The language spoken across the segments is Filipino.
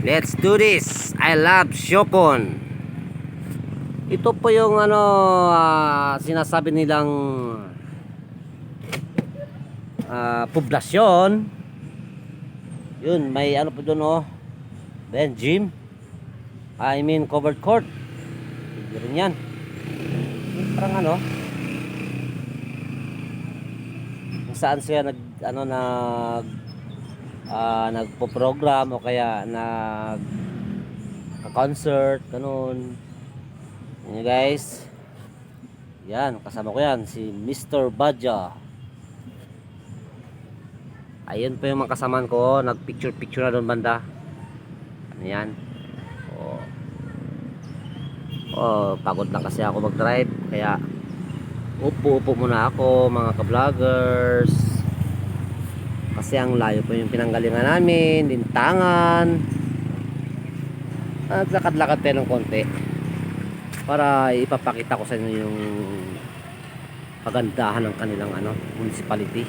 Let's do this. I love Shopon. Ito po yung sinasabi nilang poblasyon. Yun, may ano po doon then gym. I mean covered court. Hindi rin yan. Parang kung saan siya nagpo-program o kaya concert ganun. Yan guys. Yan, kasama ko yan si Mr. Badja. Ayun po yung mga kasamaan ko, nagpicture na doon banda. Ano yan? Pagod lang kasi ako mag-drive, kaya upo muna ako mga ka-vloggers. Kasi ang layo po yung pinanggalingan namin, Lintangan. At lakad-lakad tayo ng konti para ipapakita ko sa inyo yung pagandahan ng kanilang municipality.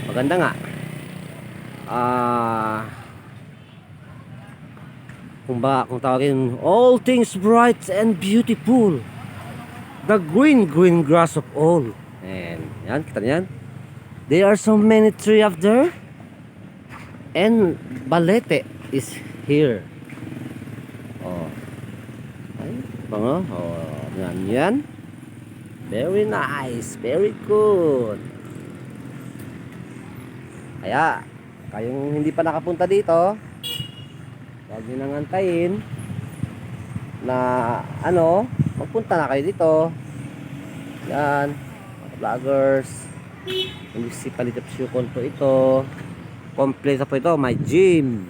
Maganda nga. Kung tawagin, all things bright and beautiful, the green grass of all. And yan, kita niyan. There are so many trees up there. And Balete is here. Yan. Very nice, very good. Kaya kayong hindi pa nakapunta dito, huwag nyo nang antayin na magpunta na kayo dito. Yan, mga vloggers, municipality of Shopon po ito. Complete po ito, may gym,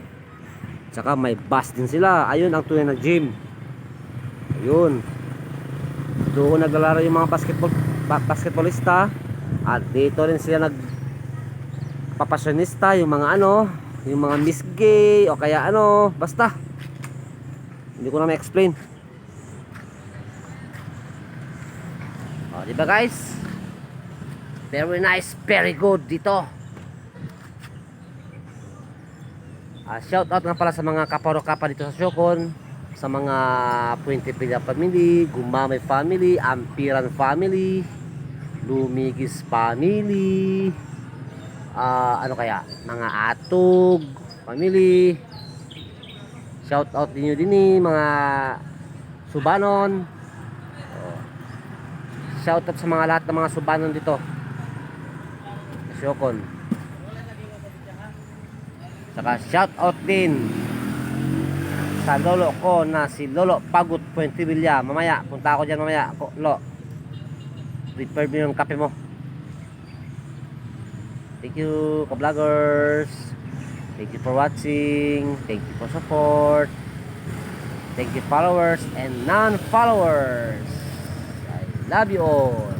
tsaka may bus din sila. Ayun ang tunay na gym. Ayun, doon naglalaro yung mga basketballista. At dito rin sila papasyonista, yung mga yung mga Miss Gay o kaya basta hindi ko na ma-explain. Diba guys, very nice, very good dito. Shout out nga pala sa mga kaparo-kapa dito sa Shopon, sa mga Puente Pilla family, Gumamay family, Ampiran family, Lumigis family, mga Atog family. Shout out din mga Subanon. Shout out sa mga lahat ng mga Subanon dito sa Shopon. Saka shout out din sa lolo ko na si Lolo Pagut Puente Villa. Mamaya, punta ako dyan mamaya. Lo, prepare mo yung kape mo. Thank you, ka-vloggers. Thank you for watching. Thank you for support. Thank you followers and non-followers. I love you all.